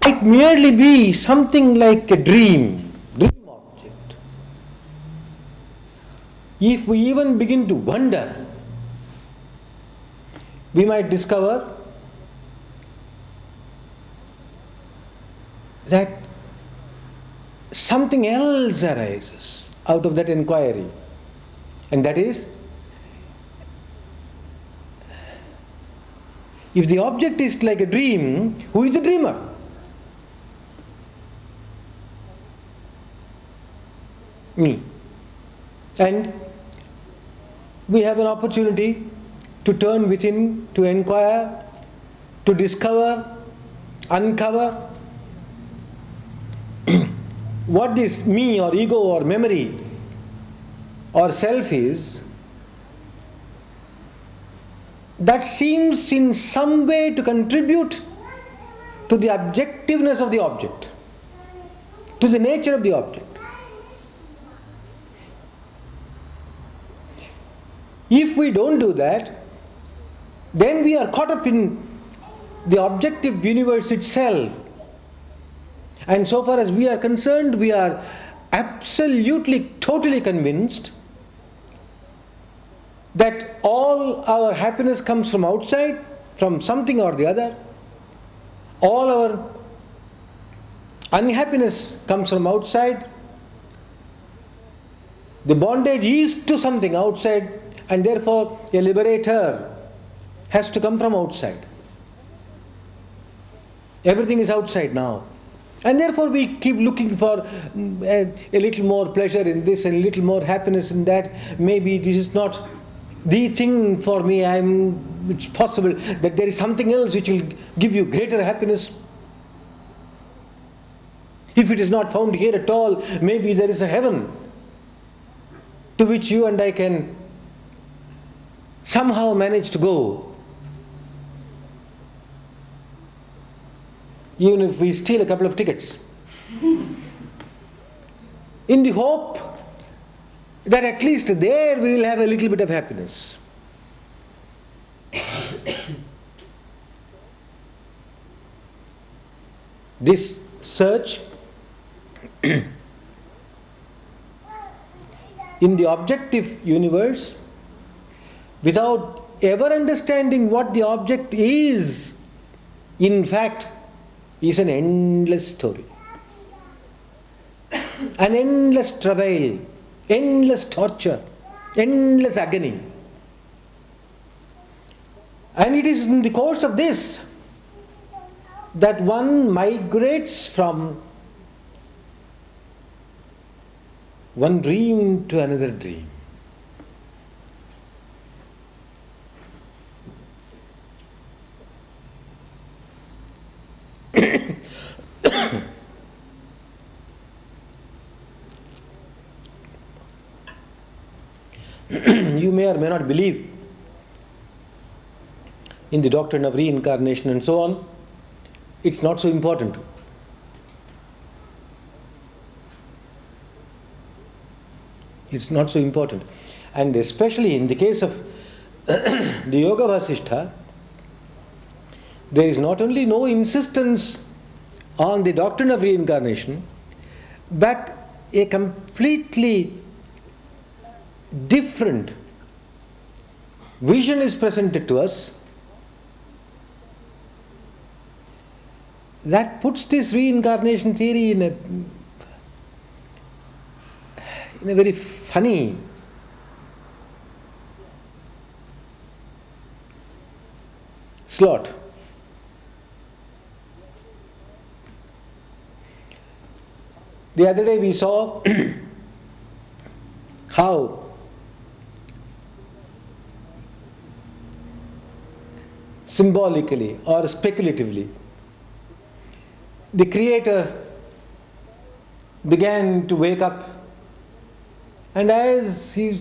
Might merely be something like a dream object. If we even begin to wonder, we might discover that something else arises out of that inquiry, and that is, if the object is like a dream, who is the dreamer? Me. And we have an opportunity to turn within, to inquire, to discover, uncover what this me or ego or memory or self is, that seems in some way to contribute to the objectiveness of the object, to the nature of the object. If we don't do that, then we are caught up in the objective universe itself. And so far as we are concerned, we are absolutely, totally convinced that all our happiness comes from outside, from something or the other. All our unhappiness comes from outside. The bondage is to something outside, and therefore a liberator has to come from outside. Everything is outside now. And therefore we keep looking for a little more pleasure in this and a little more happiness in that. Maybe this is not the thing for me. It's possible that there is something else which will give you greater happiness. If it is not found here at all, maybe there is a heaven to which you and I can somehow manage to go. Even if we steal a couple of tickets. In the hope that at least there we will have a little bit of happiness. This search in the objective universe, without ever understanding what the object is, in fact, is an endless story. An endless travail, endless torture, endless agony. And it is in the course of this that one migrates from one dream to another dream. You may or may not believe in the doctrine of reincarnation and so on. It's not so important. It's not so important. And especially in the case of the Yoga-Vasistha, there is not only no insistence on the doctrine of reincarnation, but a completely different vision is presented to us that puts this reincarnation theory in a very funny slot. The other day we saw how symbolically or speculatively the Creator began to wake up, and as his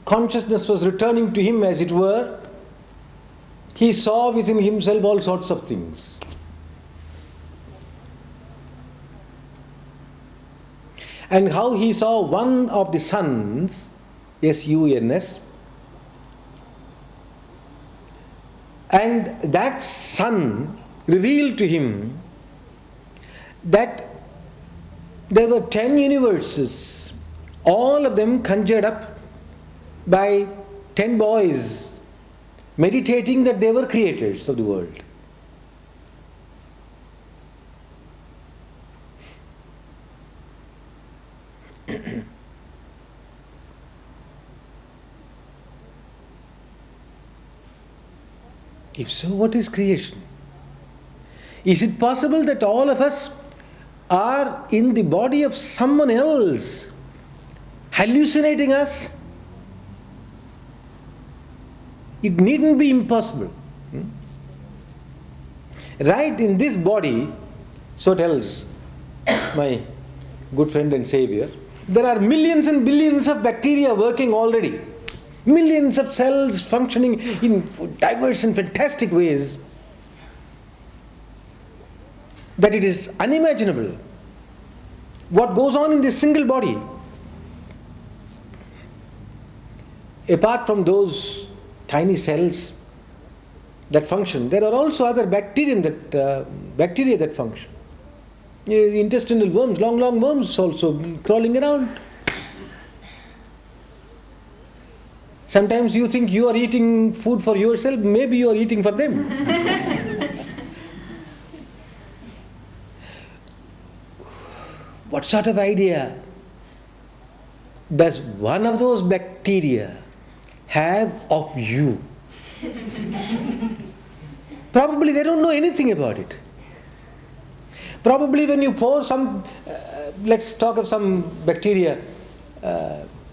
consciousness was returning to him, as it were, he saw within himself all sorts of things. And how he saw one of the suns, S-U-N-S, and that sun revealed to him that there were 10 universes, all of them conjured up by 10 boys meditating that they were creators of the world. If so, what is creation? Is it possible that all of us are in the body of someone else, hallucinating us? It needn't be impossible. Right in this body, so tells my good friend and savior, there are millions and billions of bacteria working already. Millions of cells functioning in diverse and fantastic ways that it is unimaginable what goes on in this single body. Apart from those tiny cells that function, there are also other bacteria that function. Intestinal worms, long worms also crawling around. Sometimes you think you are eating food for yourself, maybe you are eating for them. What sort of idea does one of those bacteria have of you? Probably they don't know anything about it. Probably when you pour some, let's talk of some bacteria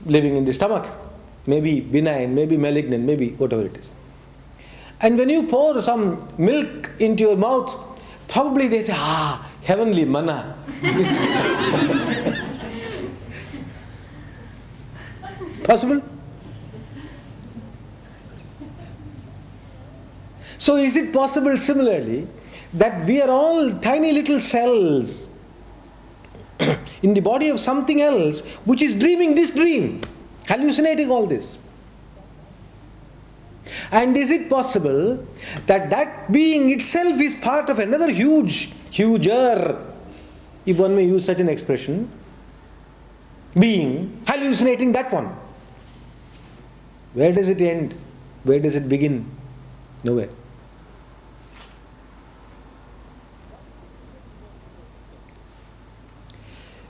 living in the stomach, maybe benign, maybe malignant, maybe whatever it is. And when you pour some milk into your mouth, probably they say, heavenly manna. Possible? So is it possible similarly that we are all tiny little cells in the body of something else which is dreaming this dream, hallucinating all this? And is it possible that that being itself is part of another huger, if one may use such an expression, being hallucinating that one? Where does it end? Where does it begin? Nowhere.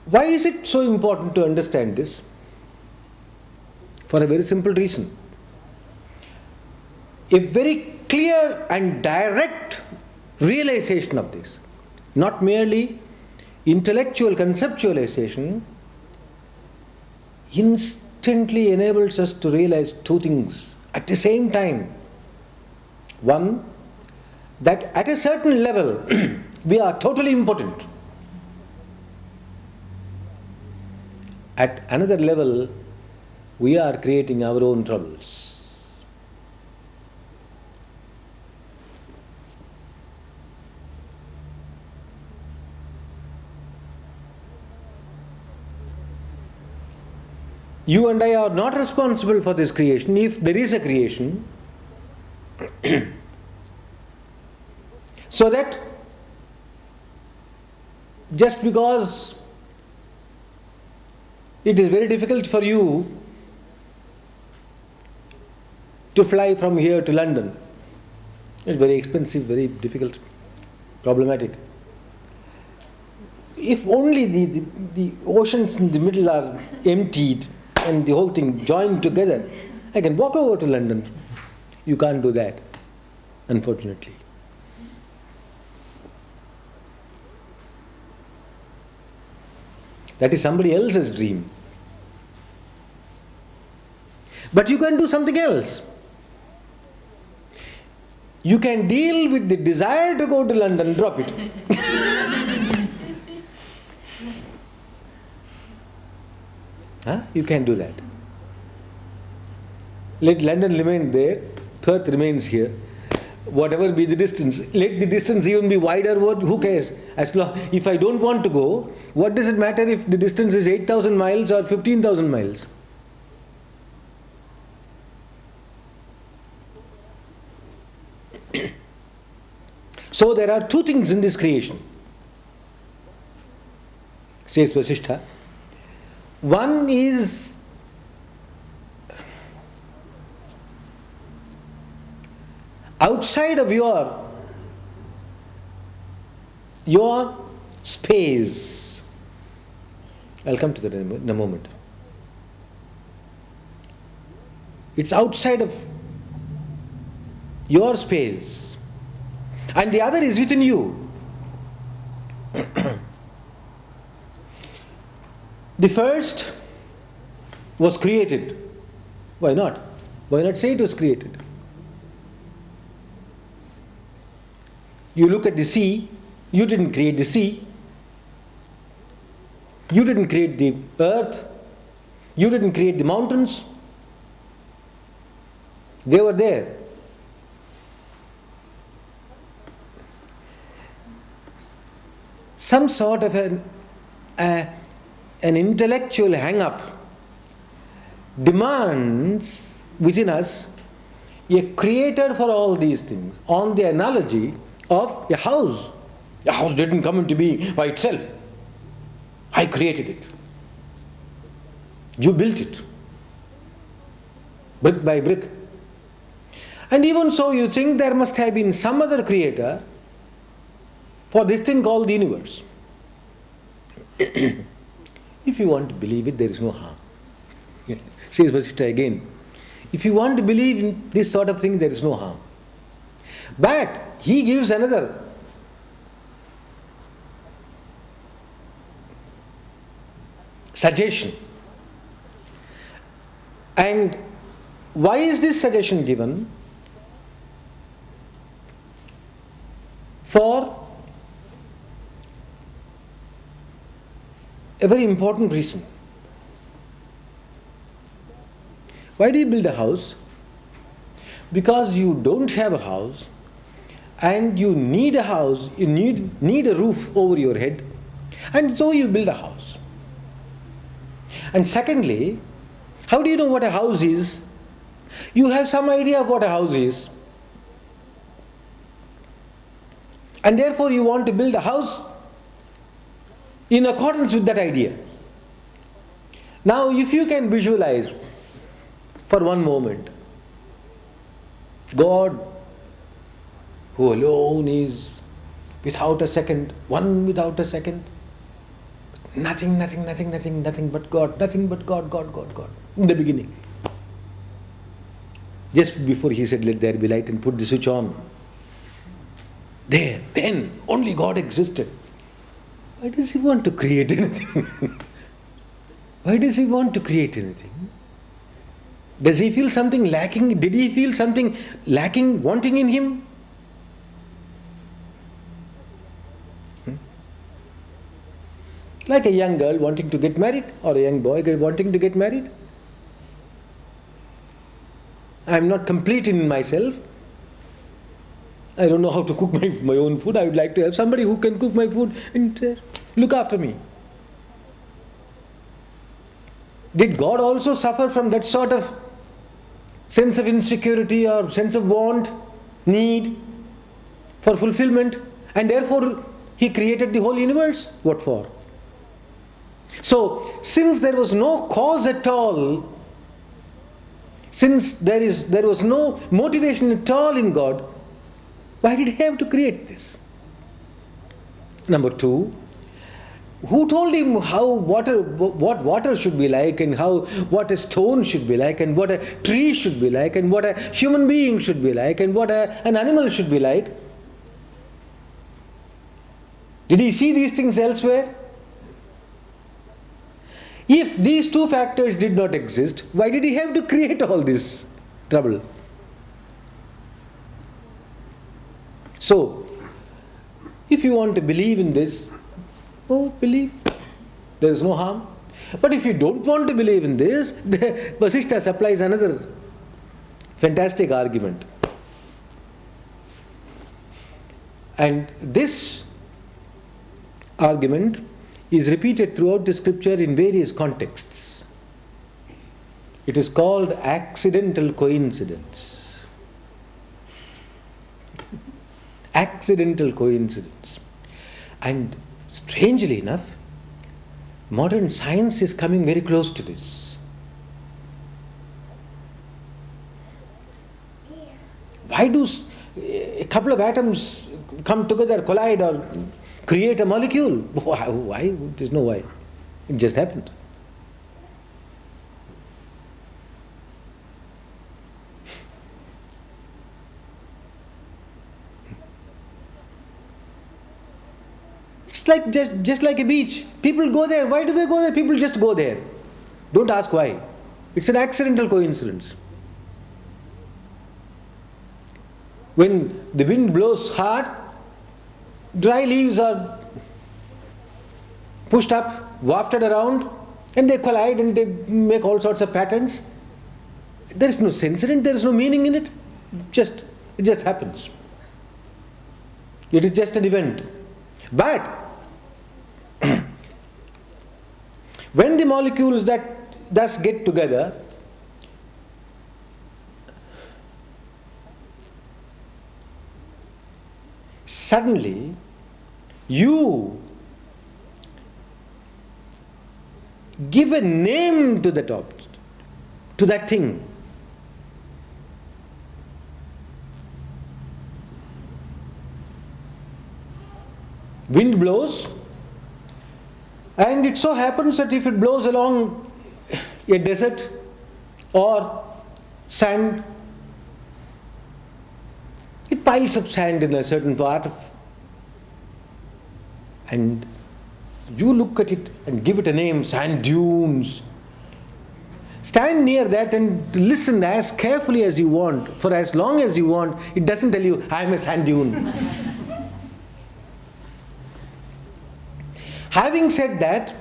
Why is it so important to understand this? For a very simple reason. A very clear and direct realization of this, not merely intellectual conceptualization, instantly enables us to realize two things at the same time. One, that at a certain level we are totally impotent. At another level, we are creating our own troubles. You and I are not responsible for this creation, if there is a creation. So that just because it is very difficult for you to fly from here to London, it's very expensive, very difficult, problematic. If only the oceans in the middle are emptied and the whole thing joined together, I can walk over to London. You can't do that, unfortunately. That is somebody else's dream. But you can do something else. You can deal with the desire to go to London, drop it. You can do that. Let London remain there, Perth remains here. Whatever be the distance, let the distance even be wider, who cares? As long, if I don't want to go, what does it matter if the distance is 8,000 miles or 15,000 miles? So there are two things in this creation, says Vasistha. One is outside of your space. I'll come to that in a moment. It's outside of your space. And the other is within you. The first was created. Why not? Why not say it was created? You look at the sea, you didn't create the sea. You didn't create the earth. You didn't create the mountains. They were there. Some sort of an intellectual hang-up demands within us a creator for all these things, on the analogy of a house. A house didn't come into being by itself. I created it. You built it, brick by brick. And even so, you think there must have been some other creator for this thing called the universe. If you want to believe it, there is no harm. Says Vasistha again. If you want to believe in this sort of thing, there is no harm. But he gives another suggestion. And why is this suggestion given? For a very important reason. Why do you build a house? Because you don't have a house and you need a house, you need a roof over your head, and so you build a house. And secondly, how do you know what a house is? You have some idea of what a house is. And therefore you want to build a house in accordance with that idea. Now, if you can visualize for one moment God, who alone is without a second, one without a second, nothing but God, nothing but God, in the beginning. Just before he said, let there be light, and put the switch on. There, then, only God existed. Why does he want to create anything? Why does he want to create anything? Does he feel something lacking? Did he feel something lacking, wanting in him? Like a young girl wanting to get married, or a young boy wanting to get married. I am not complete in myself. I don't know how to cook my own food. I would like to have somebody who can cook my food and look after me. Did God also suffer from that sort of sense of insecurity or sense of want, need for fulfillment? And therefore he created the whole universe. What for? So, since there was no cause at all, since there was no motivation at all in God, why did he have to create this? Number two, who told him what water should be like, and what a stone should be like, and what a tree should be like, and what a human being should be like, and what an animal should be like? Did he see these things elsewhere? If these two factors did not exist, why did he have to create all this trouble? So, if you want to believe in this, believe. There is no harm. But if you don't want to believe in this, Vasistha supplies another fantastic argument. And this argument is repeated throughout the scripture in various contexts. It is called accidental coincidence. accidental coincidence. And strangely enough, modern science is coming very close to this. Why do a couple of atoms come together, collide, or create a molecule? Why? There's no why. It just happened. It's like just like a beach. People go there. Why do they go there? People just go there. Don't ask why. It's an accidental coincidence. When the wind blows hard, dry leaves are pushed up, wafted around, and they collide and they make all sorts of patterns. There is no sense in it, there is no meaning in it. It just happens. It is just an event. But when the molecules that thus get together, suddenly you give a name to that object, to that thing. Wind blows, and it so happens that if it blows along a desert or sand, it piles up sand in a certain part of, and you look at it and give it a name, sand dunes. Stand near that and listen as carefully as you want, for as long as you want. It doesn't tell you, I am a sand dune. Having said that,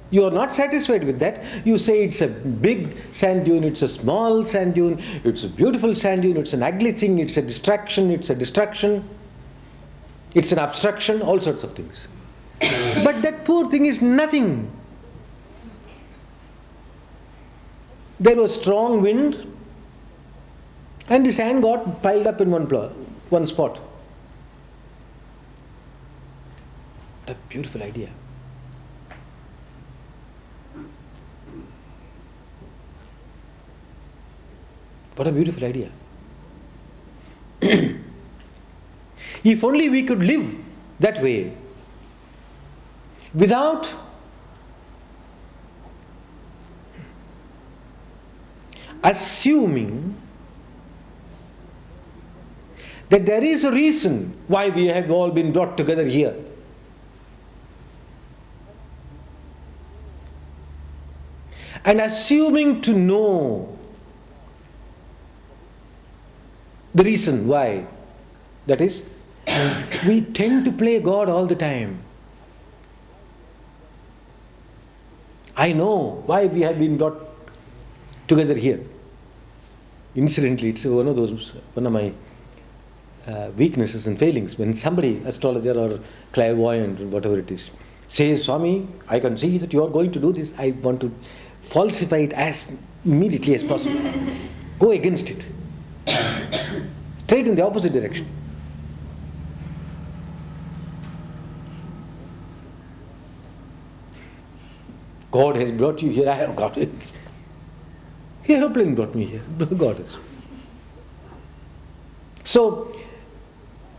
you are not satisfied with that. You say it's a big sand dune, it's a small sand dune, it's a beautiful sand dune, it's an ugly thing, it's a distraction, it's a destruction, it's an obstruction, all sorts of things. But that poor thing is nothing. There was strong wind and the sand got piled up in one spot. What a beautiful idea. What a beautiful idea. If only we could live that way, without assuming that there is a reason why we have all been brought together here. And assuming to know the reason why. That is, we tend to play God all the time. I know why we have been brought together here. Incidentally, it's one of my weaknesses and failings. When somebody, astrologer or clairvoyant or whatever it is, says, Swami, I can see that you are going to do this, I want to falsify it as immediately as possible. Go against it. Straight in the opposite direction. God has brought you here, I have got it. The aeroplane brought me here, God has. So,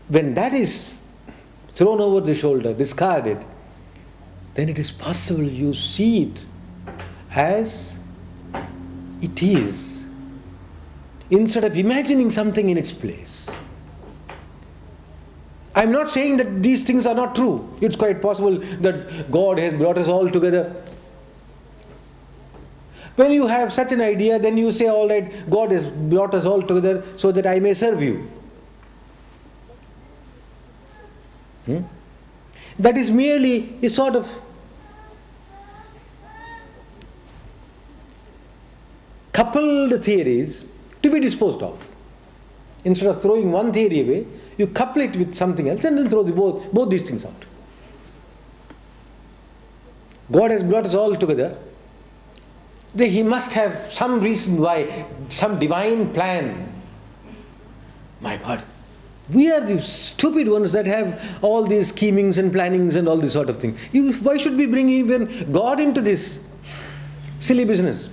when that is thrown over the shoulder, discarded, then it is possible you see it as it is, instead of imagining something in its place. I am not saying that these things are not true. It's quite possible that God has brought us all together. When you have such an idea, then you say, all right, God has brought us all together so that I may serve you. That is merely a sort of coupled theories to be disposed of. Instead of throwing one theory away, you couple it with something else and then throw both these things out. God has brought us all together. He must have some reason why, some divine plan. My God, We are the stupid ones that have all these schemings and plannings and all this sort of thing. Why should we bring even God into this silly business?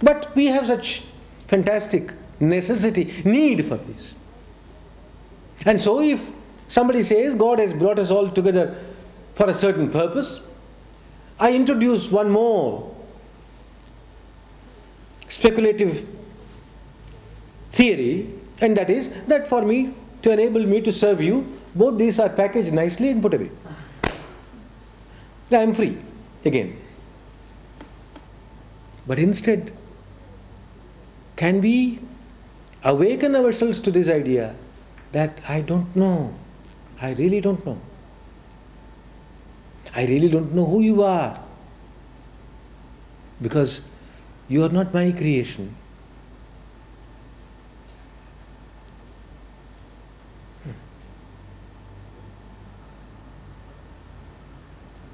But we have such fantastic necessity, need for this. And so if somebody says God has brought us all together for a certain purpose, I introduce one more speculative theory, and that is that for me, to enable me to serve you, both these are packaged nicely and put away. I am free again. But instead, can we awaken ourselves to this idea that I don't know, I really don't know. I really don't know who you are, because you are not my creation.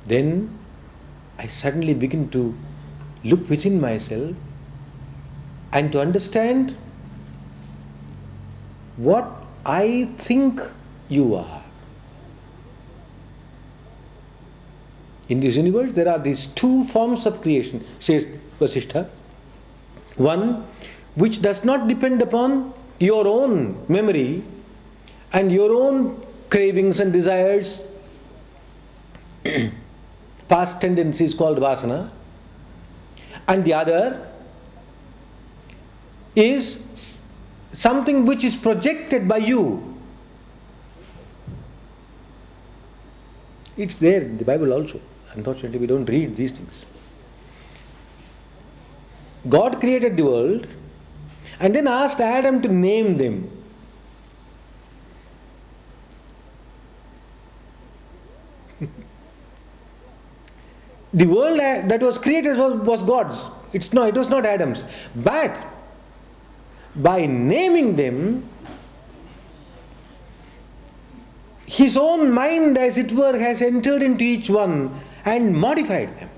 Then I suddenly begin to look within myself and to understand what I think you are. In this universe there are these two forms of creation, says Vasistha. One which does not depend upon your own memory and your own cravings and desires, past tendencies called vasana, and the other is something which is projected by you. It's there in the Bible also. Unfortunately, we don't read these things. God created the world and then asked Adam to name them. The world that was created was God's. It was not Adam's. But by naming them, his own mind, as it were, has entered into each one and modified them.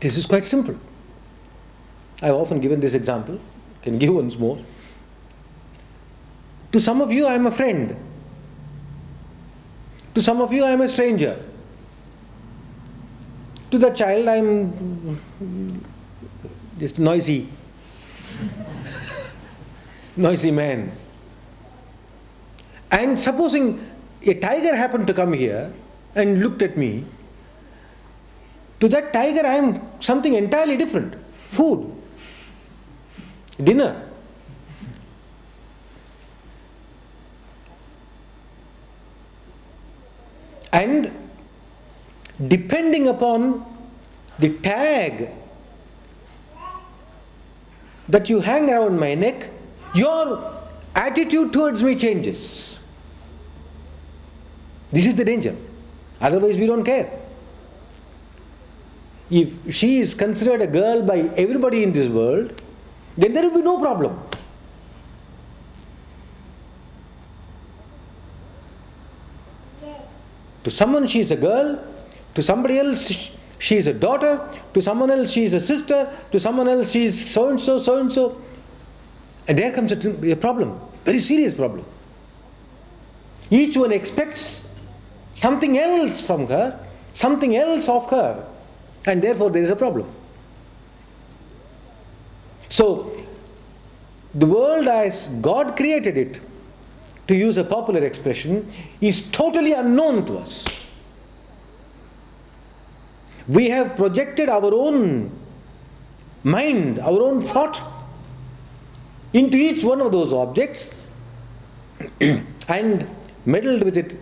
This is quite simple. I have often given this example, can give once more. To some of you I am a friend. To some of you I am a stranger. To the child I am this noisy man. And supposing a tiger happened to come here and looked at me, to that tiger I am something entirely different. Food, dinner. And depending upon the tag that you hang around my neck, your attitude towards me changes. This is the danger. Otherwise we don't care. If she is considered a girl by everybody in this world, then there will be no problem. To someone she is a girl, to somebody else she is a daughter, to someone else she is a sister, to someone else she is so and so, so and so. And there comes a problem, very serious problem. Each one expects something else from her, something else of her, and therefore there is a problem. So, the world as God created it, to use a popular expression, is totally unknown to us. We have projected our own mind, our own thought into each one of those objects and meddled with it,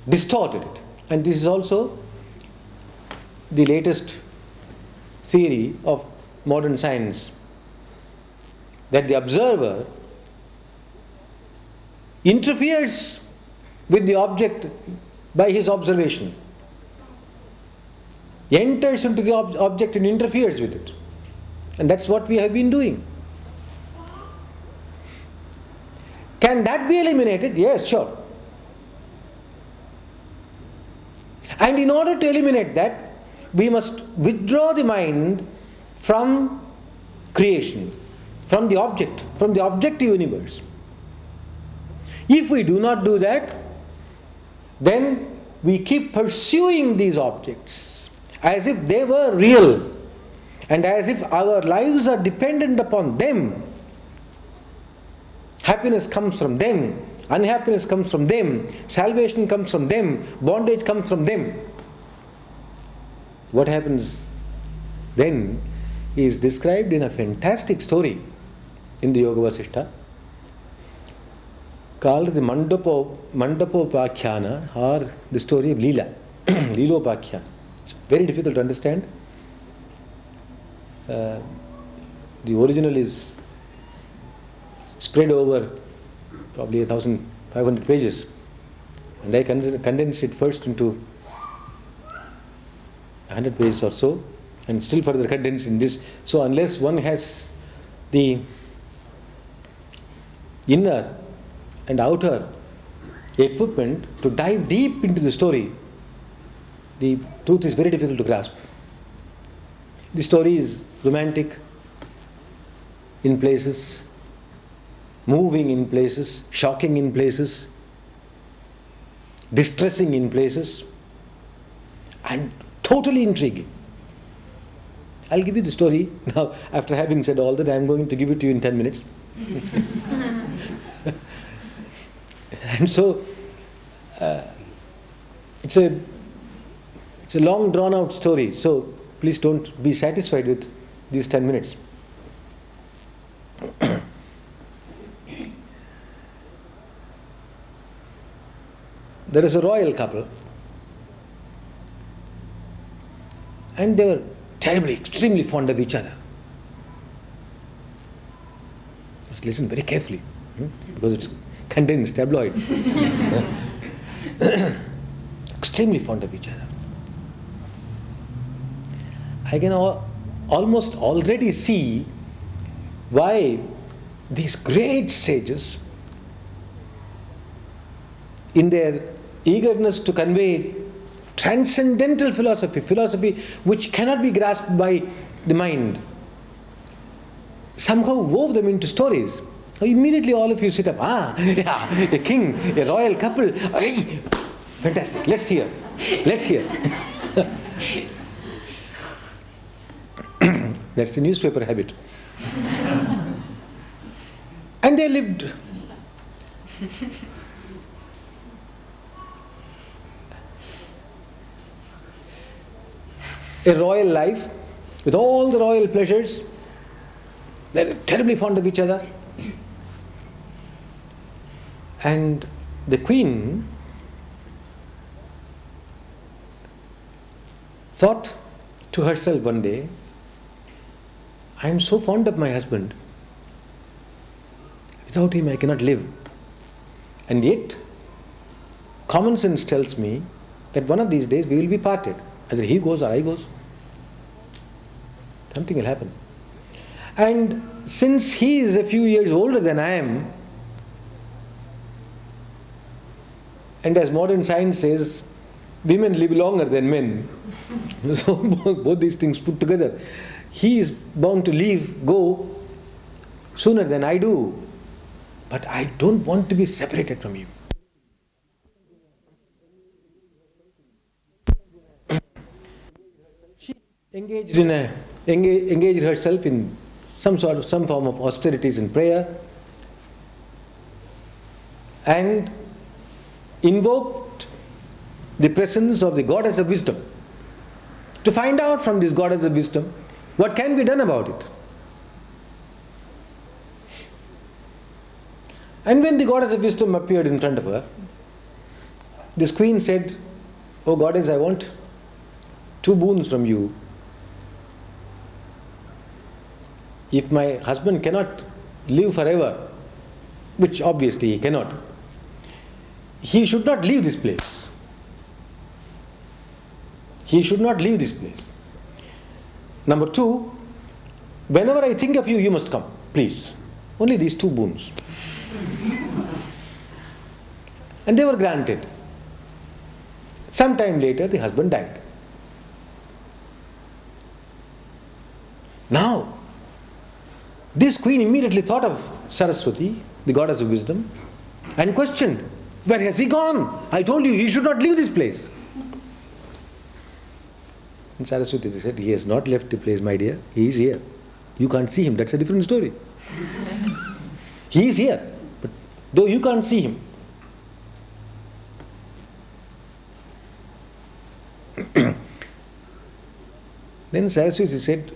distorted it. And this is also the latest theory of modern science, that the observer interferes with the object by his observation, enters into the object and interferes with it. And that's what we have been doing. Can that be eliminated? Yes, sure. And in order to eliminate that, we must withdraw the mind from creation, from the objective universe. If we do not do that, then we keep pursuing these objects as if they were real and as if our lives are dependent upon them. Happiness comes from them, unhappiness comes from them, salvation comes from them, bondage comes from them. What happens then is described in a fantastic story in the Yoga-Vasistha called the Mandapopakhyana, or the story of Lila. Lilopakhyana. It's very difficult to understand. The original is spread over probably 1,500 pages, and I condensed it first into 100 pages or so, and still further condensed in this. So unless one has the inner and outer equipment to dive deep into the story, the truth is very difficult to grasp. The story is romantic in places, moving in places, shocking in places, distressing in places, and totally intriguing. I'll give you the story now. After having said all that, I'm going to give it to you in 10 minutes. And so, it's a long drawn out story, so please don't be satisfied with these 10 minutes. There is a royal couple, and they were terribly, extremely fond of each other. Just listen very carefully, because it's condensed, tabloid. Extremely fond of each other. I can almost already see why these great sages, in their eagerness to convey transcendental philosophy which cannot be grasped by the mind, somehow wove them into stories. So immediately all of you sit up, a king, a royal couple, hey, fantastic, let's hear. That's the newspaper habit. And they lived a royal life with all the royal pleasures. They're terribly fond of each other. And the queen thought to herself one day, I am so fond of my husband. Without him I cannot live. And yet, common sense tells me that one of these days we will be parted. Either he goes or I goes. Something will happen. And since he is a few years older than I am, and as modern science says, women live longer than men. So both these things put together, he is bound to go sooner than I do. But I don't want to be separated from him. She engaged herself in some form of austerities and prayer, and invoked the presence of the goddess of wisdom to find out from this goddess of wisdom what can be done about it. And when the goddess of wisdom appeared in front of her, this queen said, "Oh goddess, I want 2 boons from you. If my husband cannot live forever, which obviously he cannot, he should not leave this place. He should not leave this place. Number 2, whenever I think of you, you must come, please. Only these 2 boons." And they were granted. Some time later, the husband died. Now, this queen immediately thought of Saraswati, the goddess of wisdom, and questioned, where has he gone? I told you he should not leave this place. And Saraswati said, he has not left the place, my dear. He is here. You can't see him. That's a different story. He is here, but though you can't see him. Then Saraswati said,